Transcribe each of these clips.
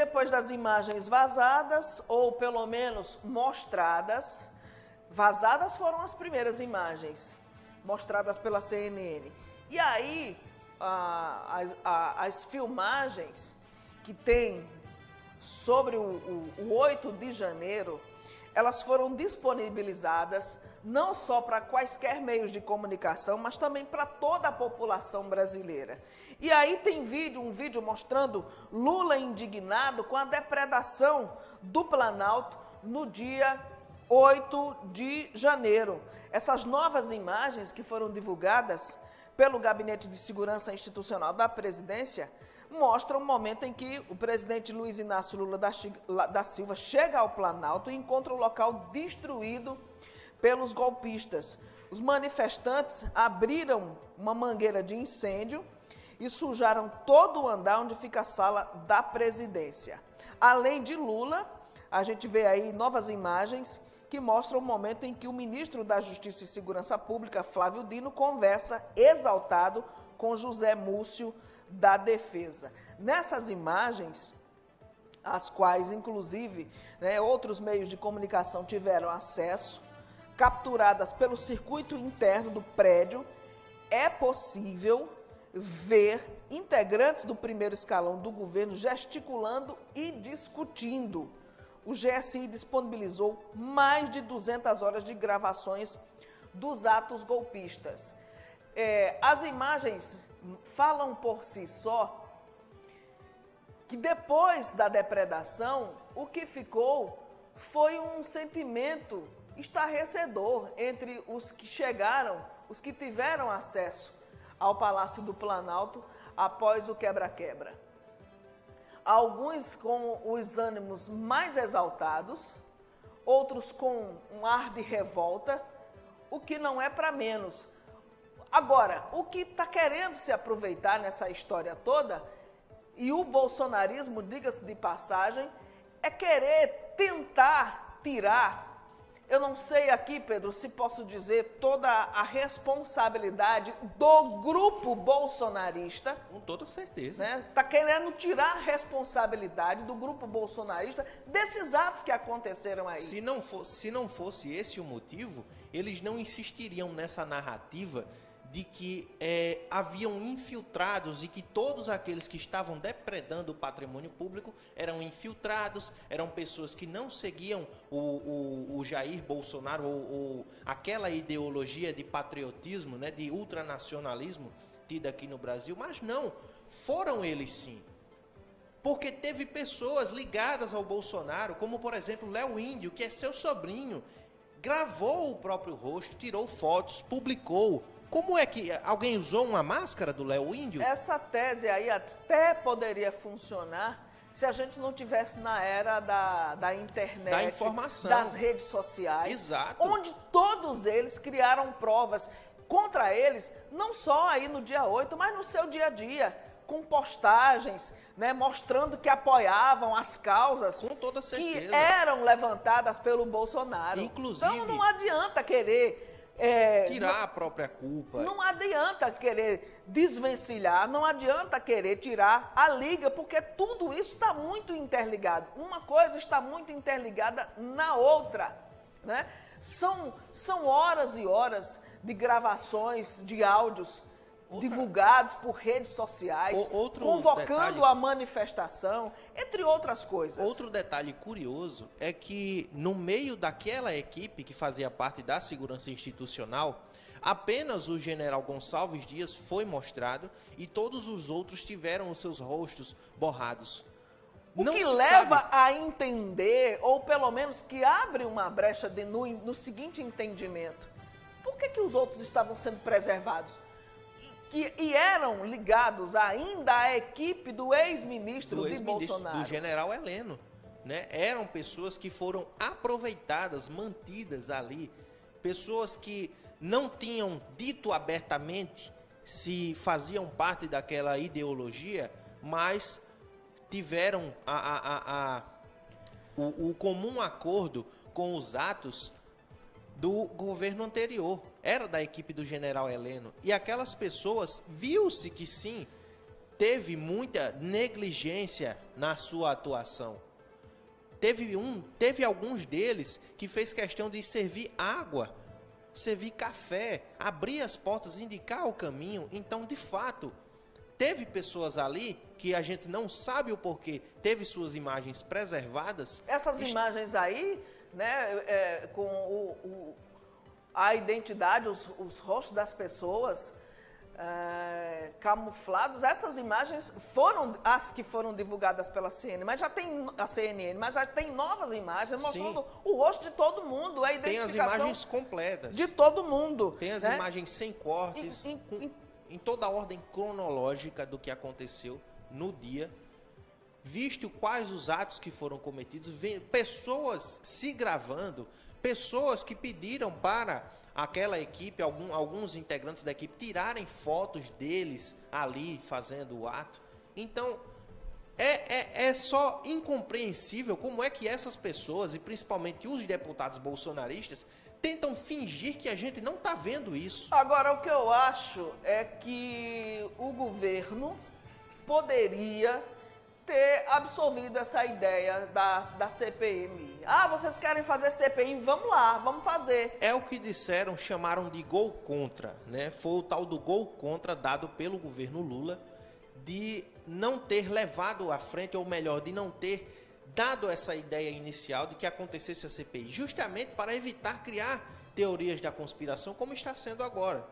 depois das imagens vazadas, ou pelo menos mostradas, vazadas foram as primeiras imagens, mostradas pela CNN. E aí, as filmagens que tem sobre o 8 de janeiro, elas foram disponibilizadas não só para quaisquer meios de comunicação, mas também para toda a população brasileira. E aí tem um vídeo mostrando Lula indignado com a depredação do Planalto no dia 8 de janeiro. Essas novas imagens que foram divulgadas pelo Gabinete de Segurança Institucional da Presidência mostram o momento em que o presidente Luiz Inácio Lula da Silva chega ao Planalto e encontra o local destruído pelos golpistas. Os manifestantes abriram uma mangueira de incêndio e sujaram todo o andar onde fica a sala da presidência. Além de Lula, a gente vê aí novas imagens que mostram o momento em que o ministro da Justiça e Segurança Pública, Flávio Dino, conversa exaltado com José Múcio da Defesa. Nessas imagens, às quais, inclusive, outros meios de comunicação tiveram acesso, capturadas pelo circuito interno do prédio, é possível ver integrantes do primeiro escalão do governo gesticulando e discutindo. O GSI disponibilizou mais de 200 horas de gravações dos atos golpistas. As imagens falam por si só que depois da depredação, o que ficou foi um sentimento estarrecedor entre os que chegaram, os que tiveram acesso ao Palácio do Planalto após o quebra-quebra. Alguns com os ânimos mais exaltados, outros com um ar de revolta, o que não é para menos. Agora, o que está querendo se aproveitar nessa história toda, e o bolsonarismo, diga-se de passagem, é querer tentar tirar, eu não sei aqui, Pedro, se posso dizer toda a responsabilidade do grupo bolsonarista. Com toda certeza. Está querendo tirar a responsabilidade do grupo bolsonarista desses atos que aconteceram aí. Se não fosse esse o motivo, eles não insistiriam nessa narrativa de que haviam infiltrados e que todos aqueles que estavam depredando o patrimônio público eram infiltrados, eram pessoas que não seguiam o Jair Bolsonaro ou aquela ideologia de patriotismo, de ultranacionalismo tida aqui no Brasil, mas não, foram eles sim. Porque teve pessoas ligadas ao Bolsonaro, como por exemplo Léo Índio, que é seu sobrinho, gravou o próprio rosto, tirou fotos, publicou. Como é que alguém usou uma máscara do Léo Índio? Essa tese aí até poderia funcionar se a gente não tivesse na era da internet, da informação, das redes sociais, exato, onde todos eles criaram provas contra eles, não só aí no dia 8, mas no seu dia a dia, com postagens, mostrando que apoiavam as causas com toda certeza, que eram levantadas pelo Bolsonaro. Inclusive, então não adianta querer tirar a própria culpa. Não adianta querer desvencilhar, não adianta querer tirar a liga, porque tudo isso está muito interligado. Uma coisa está muito interligada na outra. São horas e horas de gravações de áudios divulgados por redes sociais, convocando a manifestação, entre outras coisas. Outro detalhe curioso é que no meio daquela equipe que fazia parte da segurança institucional, apenas o general Gonçalves Dias foi mostrado e todos os outros tiveram os seus rostos borrados. O que leva a entender, ou pelo menos que abre uma brecha no seguinte entendimento: por que os outros estavam sendo preservados? E eram ligados ainda à equipe do ex-ministro de Bolsonaro. Do general Heleno. Eram pessoas que foram aproveitadas, mantidas ali. Pessoas que não tinham dito abertamente se faziam parte daquela ideologia, mas tiveram o comum acordo com os atos do governo anterior. Era da equipe do general Heleno. E aquelas pessoas, viu-se que sim, teve muita negligência na sua atuação. Teve alguns deles que fez questão de servir água, servir café, abrir as portas, indicar o caminho. Então, de fato, teve pessoas ali que a gente não sabe o porquê, teve suas imagens preservadas. Essas imagens aí, né, com a identidade, os rostos das pessoas camuflados, essas imagens foram as que foram divulgadas pela CNN, mas já tem a CNN, mas já tem novas imagens mostrando o rosto de todo mundo, a identificação. Tem as imagens completas. De todo mundo. Tem as imagens sem cortes, em toda a ordem cronológica do que aconteceu no dia, visto quais os atos que foram cometidos, pessoas se gravando, pessoas que pediram para aquela equipe, alguns integrantes da equipe, tirarem fotos deles ali fazendo o ato. Então, é só incompreensível como é que essas pessoas, e principalmente os deputados bolsonaristas, tentam fingir que a gente não está vendo isso. Agora, o que eu acho é que o governo poderia ter absorvido essa ideia da CPMI. Ah, vocês querem fazer CPI? Vamos lá, vamos fazer. É o que disseram, chamaram de gol contra, né? Foi o tal do gol contra dado pelo governo Lula de não ter levado à frente, ou melhor, de não ter dado essa ideia inicial de que acontecesse a CPI, justamente para evitar criar teorias da conspiração como está sendo agora,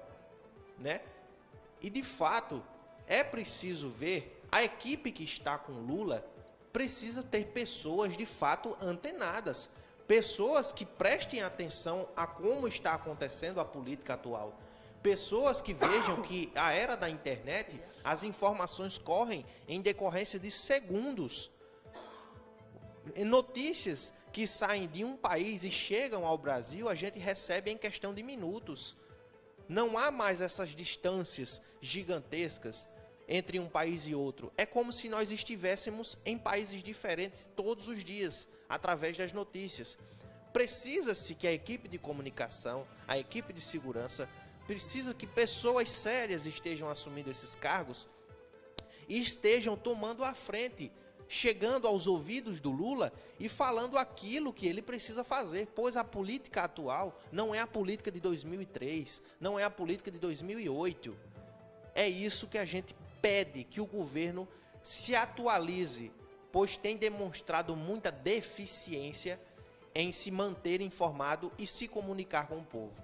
né? E de fato, é preciso ver, a equipe que está com Lula precisa ter pessoas de fato antenadas, pessoas que prestem atenção a como está acontecendo a política atual, pessoas que vejam que a era da internet, as informações correm em decorrência de segundos. Notícias que saem de um país e chegam ao Brasil, a gente recebe em questão de minutos. Não há mais essas distâncias gigantescas entre um país e outro. É como se nós estivéssemos em países diferentes todos os dias, através das notícias. Precisa-se que a equipe de comunicação, a equipe de segurança, precisa que pessoas sérias estejam assumindo esses cargos e estejam tomando a frente, chegando aos ouvidos do Lula e falando aquilo que ele precisa fazer, pois a política atual não é a política de 2003, não é a política de 2008. É isso que a gente pede, que o governo se atualize, pois tem demonstrado muita deficiência em se manter informado e se comunicar com o povo.